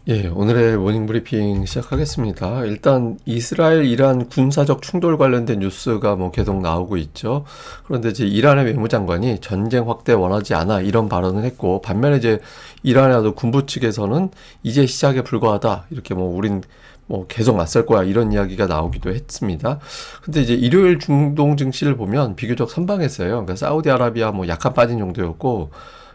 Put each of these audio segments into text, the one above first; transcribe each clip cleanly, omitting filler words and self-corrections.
예, 오늘의 모닝 브리핑 시작하겠습니다. 일단 이스라엘 이란 군사적 충돌 관련된 뉴스가 뭐 계속 나오고 있죠. 그런데 이제 이란의 외무장관이 전쟁 확대 원하지 않아 이런 발언을 했고, 반면에 이제 이란의 군부 측에서는 이제 시작에 불과하다, 이렇게 뭐 우린 뭐 계속 맞설 거야, 이런 이야기가 나오기도 했습니다. 근데 이제 일요일 중동 증시를 보면 비교적 선방했어요. 그러니까 사우디아라비아 뭐 약간 빠진 정도였고,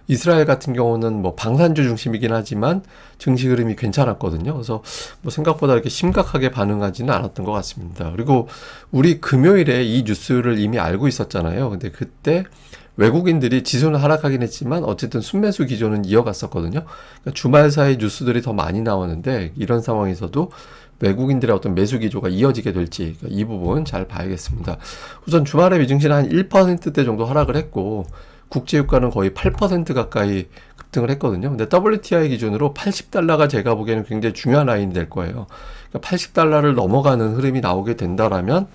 이스라엘 같은 경우는 뭐 방산주 중심이긴 하지만 증시 흐름이 괜찮았거든요. 그래서 뭐 생각보다 이렇게 심각하게 반응하지는 않았던 것 같습니다. 그리고 우리 금요일에 이 뉴스를 이미 알고 있었잖아요. 근데 그때 외국인들이 지수는 하락하긴 했지만 어쨌든 순매수 기조는 이어갔었거든요. 그러니까 주말 사이 뉴스들이 더 많이 나오는데, 이런 상황에서도 외국인들의 어떤 매수 기조가 이어지게 될지, 그러니까 이 부분 잘 봐야겠습니다. 우선 주말에 미증시는 한 1%대 정도 하락을 했고, 국제유가는 거의 8% 가까이 급등을 했거든요. 근데 WTI 기준으로 80달러가 제가 보기에는 굉장히 중요한 라인이 될 거예요. 그러니까 80달러를 넘어가는 흐름이 나오게 된다라면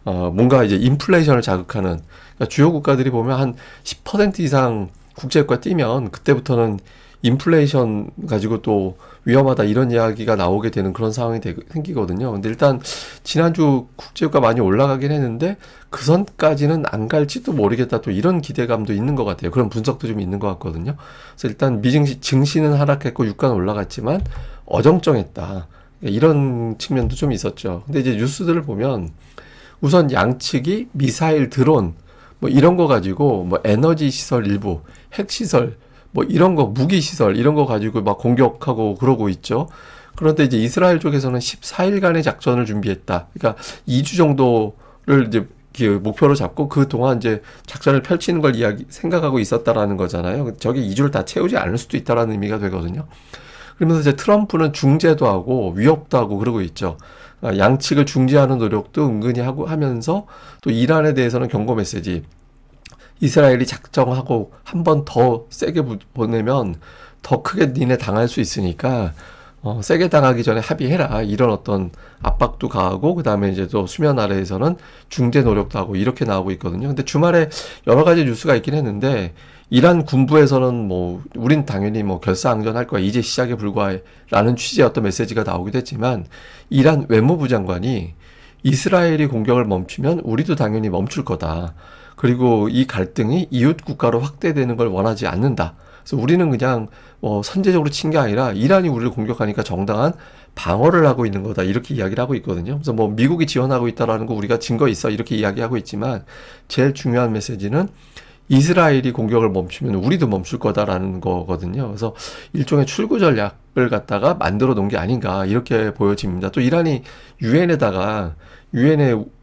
뭔가 이제 인플레이션을 자극하는, 그러니까 주요 국가들이 보면 한 10% 이상 국제유가 뛰면 그때부터는 인플레이션 가지고 또 위험하다, 이런 이야기가 나오게 되는 그런 상황이 생기거든요. 근데 일단 지난주 국제유가 많이 올라가긴 했는데 그 선까지는 안 갈지도 모르겠다, 또 이런 기대감도 있는 것 같아요. 그런 분석도 좀 있는 것 같거든요. 그래서 일단 증시는 하락했고 유가는 올라갔지만 어정쩡했다, 이런 측면도 좀 있었죠. 근데 이제 뉴스들을 보면 우선 양측이 미사일, 드론 뭐 이런 거 가지고 뭐 에너지 시설 일부, 핵 시설 뭐 이런 거, 무기 시설 이런 거 가지고 막 공격하고 그러고 있죠. 그런데 이제 이스라엘 쪽에서는 14일간의 작전을 준비했다. 그러니까 2주 정도를 이제 그 목표로 잡고 그 동안 이제 작전을 펼치는 걸 생각하고 있었다라는 거잖아요. 저게 2주를 다 채우지 않을 수도 있다라는 의미가 되거든요. 그러면서 이제 트럼프는 중재도 하고 위협도 하고 그러고 있죠. 양측을 중재하는 노력도 은근히 하고 하면서 또 이란에 대해서는 경고 메시지, 이스라엘이 작정하고 한 번 더 세게 보내면 더 크게 니네 당할 수 있으니까 세게 당하기 전에 합의해라, 이런 어떤 압박도 가하고, 그 다음에 이제 또 수면 아래에서는 중재 노력도 하고 이렇게 나오고 있거든요. 근데 주말에 여러 가지 뉴스가 있긴 했는데, 이란 군부에서는 뭐 우린 당연히 뭐 결사항전할 거야, 이제 시작에 불과해라는 취지의 어떤 메시지가 나오기도 했지만, 이란 외무부 장관이 이스라엘이 공격을 멈추면 우리도 당연히 멈출 거다, 그리고 이 갈등이 이웃 국가로 확대되는 걸 원하지 않는다, 그래서 우리는 그냥 선제적으로 친 게 아니라 이란이 우리를 공격하니까 정당한 방어를 하고 있는 거다, 이렇게 이야기를 하고 있거든요. 그래서 뭐 미국이 지원하고 있다라는 거 우리가 증거 있어, 이렇게 이야기하고 있지만, 제일 중요한 메시지는 이스라엘이 공격을 멈추면 우리도 멈출 거다라는 거거든요. 그래서 일종의 출구 전략을 갖다가 만들어 놓은 게 아닌가, 이렇게 보여집니다. 또 이란이 유엔에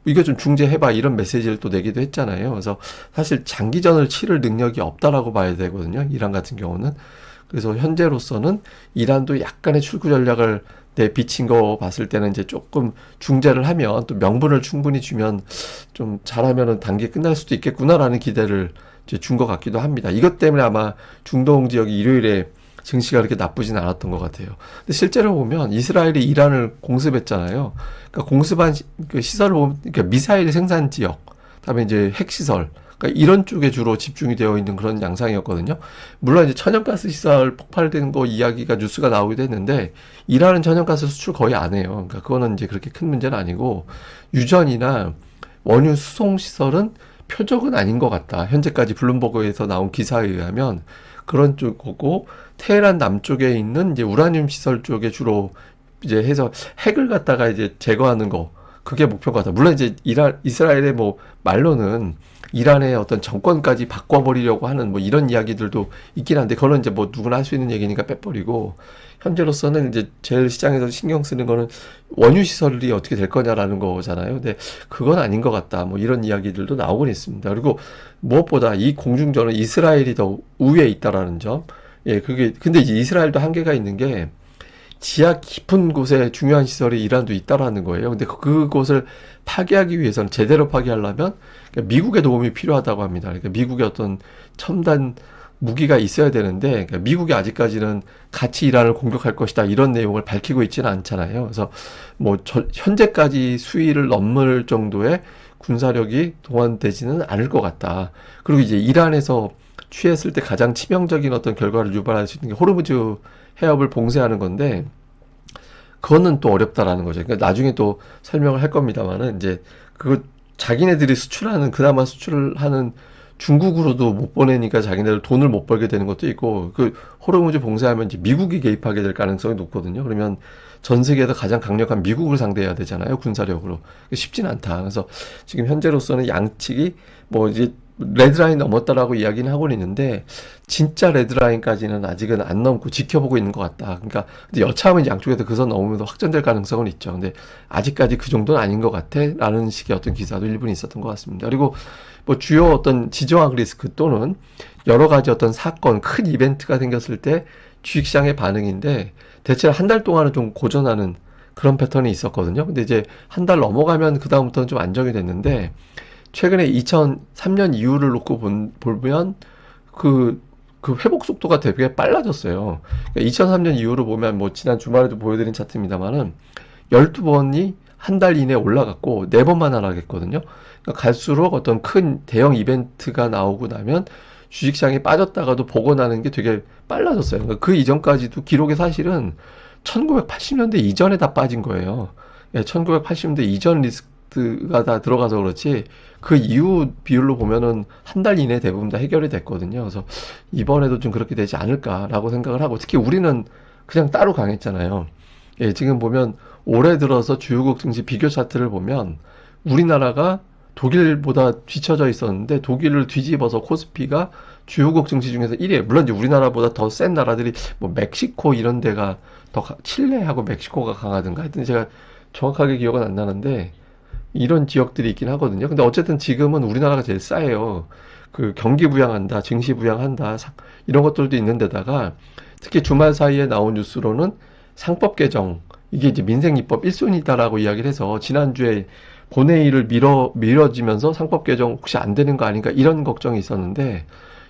이거 좀 중재해봐, 이런 메시지를 또 내기도 했잖아요. 그래서 사실 장기전을 치를 능력이 없다라고 봐야 되거든요, 이란 같은 경우는. 그래서 현재로서는 이란도 약간의 출구 전략을 내비친 거 봤을 때는 이제 조금 중재를 하면, 또 명분을 충분히 주면 좀 잘하면은 단기 끝날 수도 있겠구나라는 기대를 이제 준 것 같기도 합니다. 이것 때문에 아마 중동 지역이 일요일에 증시가 그렇게 나쁘진 않았던 것 같아요. 근데 실제로 보면 이스라엘이 이란을 공습했잖아요. 그러니까 공습한 그 시설을 보면, 그러니까 미사일 생산 지역, 그다음에 이제 핵 시설, 그러니까 이런 쪽에 주로 집중이 되어 있는 그런 양상이었거든요. 물론 이제 천연가스 시설 폭발된 거 이야기가 뉴스가 나오기도 했는데, 이란은 천연가스 수출 거의 안 해요. 그러니까 그거는 이제 그렇게 큰 문제는 아니고, 유전이나 원유 수송 시설은 표적은 아닌 것 같다, 현재까지 블룸버그에서 나온 기사에 의하면 그런 쪽이고, 테헤란 남쪽에 있는 이제 우라늄 시설 쪽에 주로 이제 해서 핵을 갖다가 이제 제거하는 거, 그게 목표인 것 같다. 물론 이제 이스라엘의 뭐 말로는 이란의 어떤 정권까지 바꿔버리려고 하는 뭐 이런 이야기들도 있긴 한데, 그거는 이제 뭐 누구나 할 수 있는 얘기니까 빼버리고, 현재로서는 이제 제일 시장에서 신경 쓰는 거는 원유 시설이 어떻게 될 거냐라는 거잖아요. 근데 그건 아닌 것 같다, 뭐 이런 이야기들도 나오곤 있습니다. 그리고 무엇보다 이 공중전은 이스라엘이 더 우위에 있다라는 점. 예, 그게 근데 이제 이스라엘도 한계가 있는 게, 지하 깊은 곳에 중요한 시설이 이란도 있다라는 거예요. 근데 그곳을 파괴하기 위해서는, 제대로 파괴하려면 미국의 도움이 필요하다고 합니다. 그러니까 미국의 어떤 첨단 무기가 있어야 되는데, 그러니까 미국이 아직까지는 같이 이란을 공격할 것이다, 이런 내용을 밝히고 있지는 않잖아요. 그래서 뭐 현재까지 수위를 넘을 정도의 군사력이 동원되지는 않을 것 같다. 그리고 이제 이란에서 취했을 때 가장 치명적인 어떤 결과를 유발할 수 있는 게 호르무즈 해협을 봉쇄하는 건데, 그거는 또 어렵다라는 거죠. 그러니까 나중에 또 설명을 할 겁니다만은 이제 그거 자기네들이 수출하는 그나마 수출을 하는 중국으로도 못 보내니까 자기네들 돈을 못 벌게 되는 것도 있고 그 호르무즈 봉쇄하면 이제 미국이 개입하게 될 가능성이 높거든요. 그러면 전 세계에서 가장 강력한 미국을 상대해야 되잖아요. 군사력으로. 쉽진 않다. 그래서 지금 현재로서는 양측이 뭐 이제 레드라인 넘었다라고 이야기는 하고는 있는데 진짜 레드라인까지는 아직은 안 넘고 지켜보고 있는 것 같다. 그러니까 근데 여차하면 양쪽에서 그 선 넘으면서 확전될 가능성은 있죠. 근데 아직까지 그 정도는 아닌 것 같아. 라는 식의 어떤 기사도 일부는 있었던 것 같습니다. 그리고 뭐 주요 어떤 지정학 리스크 또는 여러 가지 어떤 사건, 큰 이벤트가 생겼을 때 주식시장의 반응인데 대체 한 달 동안은 좀 고전하는 그런 패턴이 있었거든요. 근데 이제 한 달 넘어가면 그다음부터는 좀 안정이 됐는데 최근에 2003년 이후를 놓고 보면 그 회복 속도가 되게 빨라졌어요. 그러니까 2003년 이후로 보면 뭐 지난 주말에도 보여드린 차트입니다만은 12번이 한 달 이내에 올라갔고 4번만 하락했거든요. 그러니까 갈수록 어떤 큰 대형 이벤트가 나오고 나면 주식시장이 빠졌다가도 복원하는 게 되게 빨라졌어요. 그러니까 그 이전까지도 기록이 사실은 1980년대 이전에 다 빠진 거예요. 1980년대 이전 리스크가 다 들어가서 그렇지 그 이후 비율로 보면은 한 달 이내에 대부분 다 해결이 됐거든요. 그래서 이번에도 좀 그렇게 되지 않을까라고 생각을 하고 특히 우리는 그냥 따로 강했잖아요. 지금 보면 올해 들어서 주요국 증시 비교 차트를 보면 우리나라가 독일보다 뒤처져 있었는데 독일을 뒤집어서 코스피가 주요국 증시 중에서 1위에 물론 이제 우리나라보다 더 센 나라들이 뭐 멕시코 이런 데가 칠레하고 멕시코가 강하든가 하여튼 제가 정확하게 기억은 안 나는데 이런 지역들이 있긴 하거든요. 근데 어쨌든 지금은 우리나라가 제일 싸요. 그 경기 부양한다, 증시 부양한다, 이런 것들도 있는 데다가 특히 주말 사이에 나온 뉴스로는 상법 개정, 이게 이제 민생 입법 1순위다라고 이야기를 해서 지난주에 본회의를 미뤄지면서 상법 개정 혹시 안 되는 거 아닌가 이런 걱정이 있었는데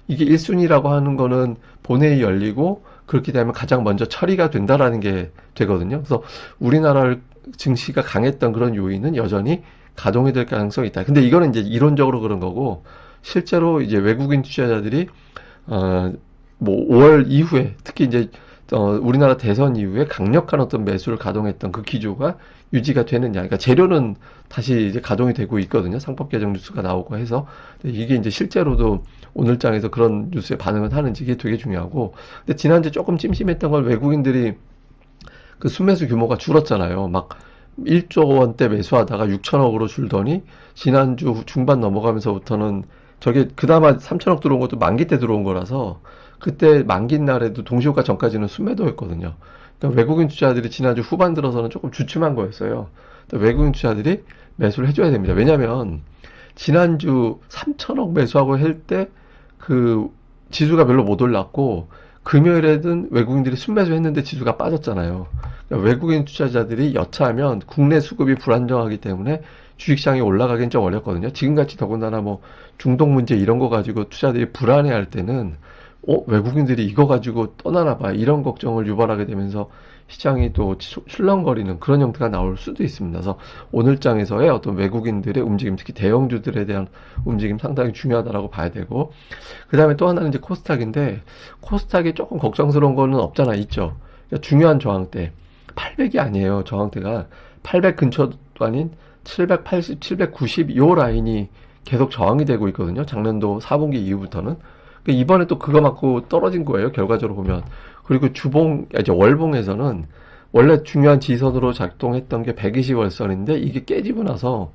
이게 1순위라고 하는 거는 본회의 열리고 그렇게 되면 가장 먼저 처리가 된다라는 게 되거든요. 그래서 우리나라 증시가 강했던 그런 요인은 여전히 가동이 될 가능성이 있다. 근데 이거는 이제 이론적으로 그런 거고 실제로 이제 외국인 투자자들이 뭐 5월 이후에 특히 이제 우리나라 대선 이후에 강력한 어떤 매수를 가동했던 그 기조가 유지가 되느냐. 그러니까 재료는 다시 이제 가동이 되고 있거든요. 상법 개정 뉴스가 나오고 해서. 근데 이게 이제 실제로도 오늘장에서 그런 뉴스에 반응을 하는지 이게 되게 중요하고. 근데 지난주에 조금 찜찜했던 건 외국인들이 그 순매수 규모가 줄었잖아요. 막 1조 원대 매수하다가 6천억으로 줄더니 지난주 중반 넘어가면서부터는 저게 그나마 3천억 들어온 것도 만기 때 들어온 거라서 그때 만기 날에도 동시효과 전까지는 순매도였거든요. 그러니까 외국인 투자들이 지난주 후반 들어서는 조금 주춤한 거였어요. 그러니까 외국인 투자들이 매수를 해줘야 됩니다. 왜냐하면 지난주 3천억 매수하고 할 때 그 지수가 별로 못 올랐고 금요일에는 외국인들이 순매수 했는데 지수가 빠졌잖아요. 그러니까 외국인 투자자들이 여차하면 국내 수급이 불안정하기 때문에 주식시장이 올라가긴 좀 어렵거든요. 지금같이 더군다나 뭐 중동 문제 이런 거 가지고 투자들이 불안해할 때는 외국인들이 이거 가지고 떠나나 봐 이런 걱정을 유발하게 되면서 시장이 또 출렁거리는 그런 형태가 나올 수도 있습니다. 그래서 오늘 장에서의 어떤 외국인들의 움직임, 특히 대형주들에 대한 움직임 상당히 중요하다라고 봐야 되고, 그 다음에 또 하나는 이제 코스닥인데, 코스닥이 조금 걱정스러운 거는 없잖아, 있죠. 그러니까 중요한 저항대, 800이 아니에요, 저항대가. 800 근처도 아닌 780, 790, 요 라인이 계속 저항이 되고 있거든요. 작년도 4분기 이후부터는. 그러니까 이번에 또 그거 맞고 떨어진 거예요, 결과적으로 보면. 그리고 이제 월봉에서는 원래 중요한 지선으로 작동했던 게 120월선인데 이게 깨지고 나서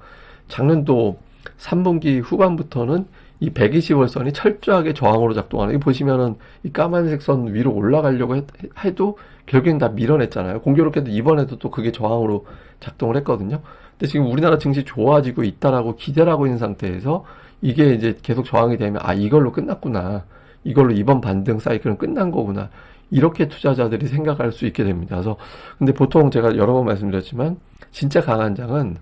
작년도 3분기 후반부터는 이 120월선이 철저하게 저항으로 작동하는, 이 보시면은 이 까만색 선 위로 올라가려고 해도 결국엔 다 밀어냈잖아요. 공교롭게도 이번에도 또 그게 저항으로 작동을 했거든요. 근데 지금 우리나라 증시 좋아지고 있다라고 기대를 하고 있는 상태에서 이게 이제 계속 저항이 되면 이걸로 끝났구나. 이걸로 이번 반등 사이클은 끝난 거구나. 이렇게 투자자들이 생각할 수 있게 됩니다. 그래서 근데 보통 제가 여러 번 말씀드렸지만 진짜 강한 장은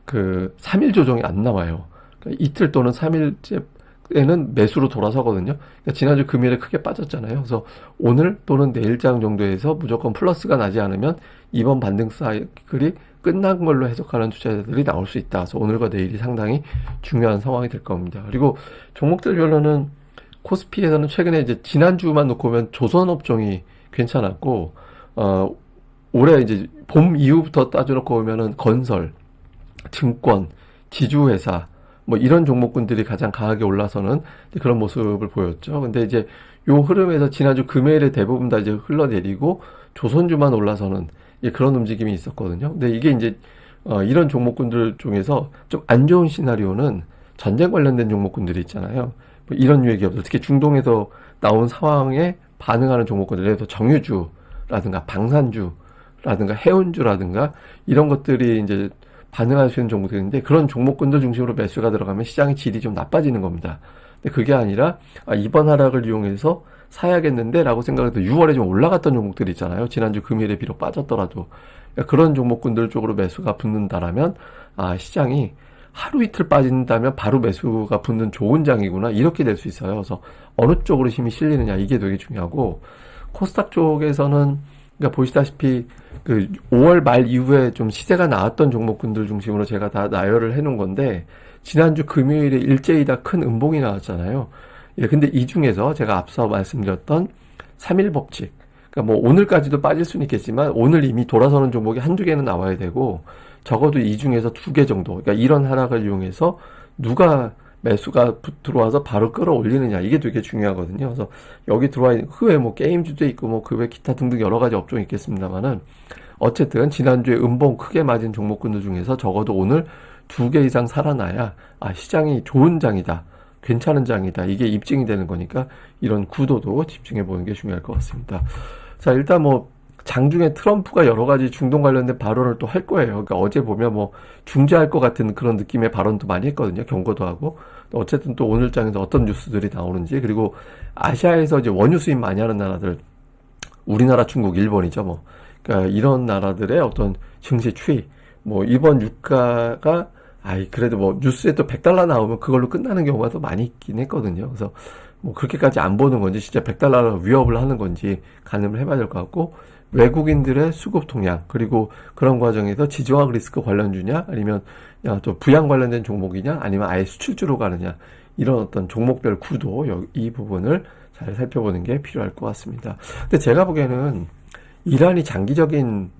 그 3일 조정이 안 나와요. 그러니까 이틀 또는 3일째에는 매수로 돌아서거든요. 그러니까 지난주 금요일에 크게 빠졌잖아요. 그래서 오늘 또는 내일장 정도에서 무조건 플러스가 나지 않으면 이번 반등 사이클이 끝난 걸로 해석하는 투자자들이 나올 수 있다. 그래서 오늘과 내일이 상당히 중요한 상황이 될 겁니다. 그리고 종목들별로는 코스피에서는 최근에 이제 지난주만 놓고 보면 조선업종이 괜찮았고, 올해 이제 봄 이후부터 따져놓고 보면은 건설, 증권, 지주회사, 뭐 이런 종목군들이 가장 강하게 올라서는 그런 모습을 보였죠. 근데 이제 요 흐름에서 지난주 금요일에 대부분 다 이제 흘러내리고 조선주만 올라서는 그런 움직임이 있었거든요. 근데 이게 이제 이런 종목군들 중에서 좀 안 좋은 시나리오는 전쟁 관련된 종목군들이 있잖아요. 뭐 이런 유의 기업들, 특히 중동에서 나온 상황에 반응하는 종목군들, 예를 들어 정유주라든가 방산주라든가 해운주라든가 이런 것들이 이제 반응할 수 있는 종목들인데, 그런 종목군들 중심으로 매수가 들어가면 시장의 질이 좀 나빠지는 겁니다. 근데 그게 아니라 이번 하락을 이용해서 사야겠는데 라고 생각해도 6월에 좀 올라갔던 종목들 있잖아요. 지난주 금요일에 비록 빠졌더라도 그런 종목군들 쪽으로 매수가 붙는다라면 시장이 하루 이틀 빠진다면 바로 매수가 붙는 좋은 장이구나, 이렇게 될 수 있어요. 그래서 어느 쪽으로 힘이 실리느냐, 이게 되게 중요하고, 코스닥 쪽에서는 그러니까 보시다시피 그 5월 말 이후에 좀 시세가 나왔던 종목군들 중심으로 제가 다 나열을 해놓은 건데, 지난주 금요일에 일제히 다 큰 음봉이 나왔잖아요. 근데 이 중에서 제가 앞서 말씀드렸던 3일 법칙, 그러니까 뭐 오늘까지도 빠질 수는 있겠지만 오늘 이미 돌아서는 종목이 한두 개는 나와야 되고, 적어도 이 중에서 2개 정도, 그러니까 이런 하락을 이용해서 누가 매수가 들어와서 바로 끌어올리느냐, 이게 되게 중요하거든요. 그래서 여기 들어와 있는 그 외에 뭐 게임주도 있고 뭐 그 외 기타 등등 여러 가지 업종이 있겠습니다만은, 어쨌든 지난주에 음봉 크게 맞은 종목군들 중에서 적어도 오늘 2개 이상 살아나야 시장이 좋은 장이다, 괜찮은 장이다, 이게 입증이 되는 거니까 이런 구도도 집중해 보는 게 중요할 것 같습니다. 자, 일단 뭐 장중에 트럼프가 여러 가지 중동 관련된 발언을 또 할 거예요. 그러니까 어제 보면 뭐 중재할 것 같은 그런 느낌의 발언도 많이 했거든요. 경고도 하고. 어쨌든 또 오늘 장에서 어떤 뉴스들이 나오는지, 그리고 아시아에서 이제 원유 수입 많이 하는 나라들, 우리나라, 중국, 일본이죠. 뭐 그러니까 이런 나라들의 어떤 증시 추이, 뭐 이번 유가가 그래도 뭐 뉴스에 또 $100 나오면 그걸로 끝나는 경우가 더 많이 있긴 했거든요. 그래서 뭐 그렇게까지 안 보는 건지, 진짜 $100로 위협을 하는 건지 가늠을 해봐야 될 것 같고, 외국인들의 수급 통향, 그리고 그런 과정에서 지정학 리스크 관련주냐, 아니면 또 부양 관련된 종목이냐, 아니면 아예 수출주로 가느냐, 이런 어떤 종목별 구도, 이 부분을 잘 살펴보는 게 필요할 것 같습니다. 근데 제가 보기에는 이란이 장기적인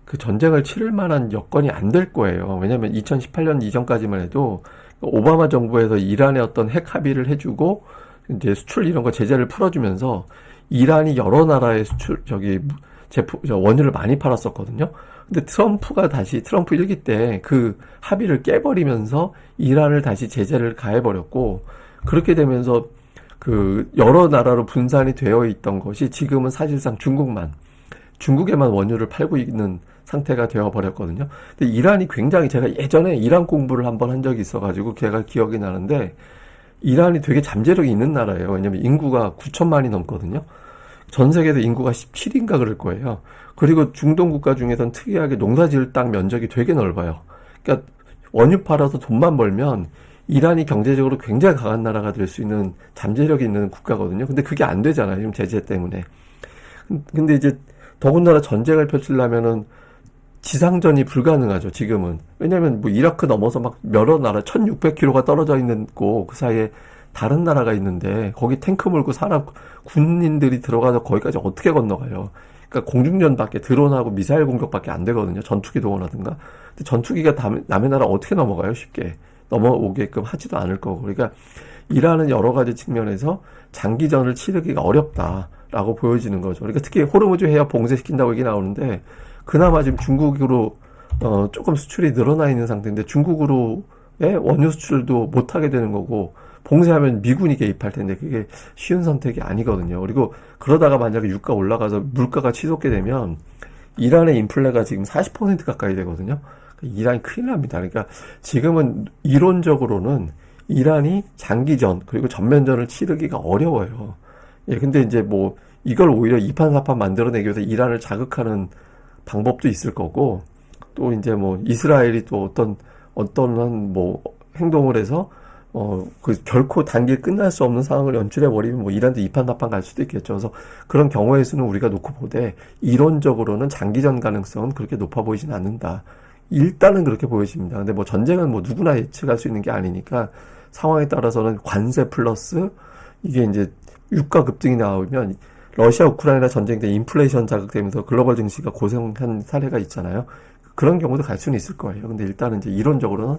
그 전쟁을 치를 만한 여건이 안 될 거예요. 왜냐하면 2018년 이전까지만 해도 오바마 정부에서 이란에 어떤 핵 합의를 해주고 이제 수출 이런 거 제재를 풀어주면서 이란이 여러 나라에 원유를 많이 팔았었거든요. 근데 트럼프 1기 때 그 합의를 깨버리면서 이란을 다시 제재를 가해버렸고, 그렇게 되면서 그 여러 나라로 분산이 되어 있던 것이 지금은 사실상 중국에만 원유를 팔고 있는 상태가 되어버렸거든요. 근데 이란이 굉장히, 제가 예전에 이란 공부를 한번 한 적이 있어가지고 제가 기억이 나는데, 이란이 되게 잠재력이 있는 나라예요. 왜냐면 인구가 9천만이 넘거든요. 전 세계에서 인구가 17인가 그럴 거예요. 그리고 중동 국가 중에선 특이하게 농사 지을 땅 면적이 되게 넓어요. 그러니까 원유 팔아서 돈만 벌면 이란이 경제적으로 굉장히 강한 나라가 될 수 있는 잠재력이 있는 국가거든요. 근데 그게 안 되잖아요. 지금 제재 때문에. 근데 이제 더군다나 전쟁을 펼치려면은 지상전이 불가능하죠, 지금은. 왜냐면 뭐 이라크 넘어서 막 여러 나라 1600km가 떨어져 있는 그 사이에 다른 나라가 있는데, 거기 탱크 몰고 군인들이 들어가서 거기까지 어떻게 건너가요? 그러니까 공중전밖에, 드론하고 미사일 공격밖에 안 되거든요. 전투기 동원하든가. 근데 전투기가 남의 나라 어떻게 넘어가요? 쉽게 넘어오게끔 하지도 않을 거고. 그러니까 이란은 여러 가지 측면에서 장기전을 치르기가 어렵다라고 보여지는 거죠. 그러니까 특히 호르무즈 해협 봉쇄시킨다고 얘기 나오는데, 그나마 지금 중국으로 조금 수출이 늘어나 있는 상태인데, 중국으로의 원유 수출도 못하게 되는 거고, 봉쇄하면 미군이 개입할 텐데 그게 쉬운 선택이 아니거든요. 그리고 그러다가 만약에 유가 올라가서 물가가 치솟게 되면 이란의 인플레가 지금 40% 가까이 되거든요. 이란이 큰일 납니다. 그러니까 지금은 이론적으로는 이란이 장기전 그리고 전면전을 치르기가 어려워요. 근데 이제 뭐 이걸 오히려 이판사판 만들어내기 위해서 이란을 자극하는 방법도 있을 거고, 또 이제 뭐 이스라엘이 또 어떤 뭐 행동을 해서 결코 단기에 끝날 수 없는 상황을 연출해버리면 뭐 이란도 이판사판 갈 수도 있겠죠. 그래서 그런 경우의 수는 우리가 놓고 보되, 이론적으로는 장기전 가능성은 그렇게 높아 보이진 않는다. 일단은 그렇게 보여집니다. 근데 뭐 전쟁은 뭐 누구나 예측할 수 있는 게 아니니까, 상황에 따라서는 관세 플러스 이게 이제 유가 급등이 나오면 러시아 우크라이나 전쟁 때 인플레이션 자극되면서 글로벌 증시가 고생한 사례가 있잖아요. 그런 경우도 갈 수는 있을 거예요. 근데 일단은 이제 이론적으로는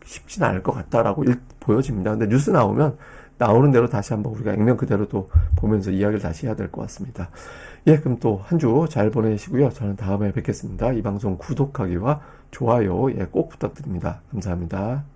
쉽지는 않을 것 같다라고 보여집니다. 근데 뉴스 나오면 나오는 대로 다시 한번 우리가 액면 그대로 또 보면서 이야기를 다시 해야 될 것 같습니다. 예, 그럼 또 한 주 잘 보내시고요. 저는 다음에 뵙겠습니다. 이 방송 구독하기와 좋아요, 예, 꼭 부탁드립니다. 감사합니다.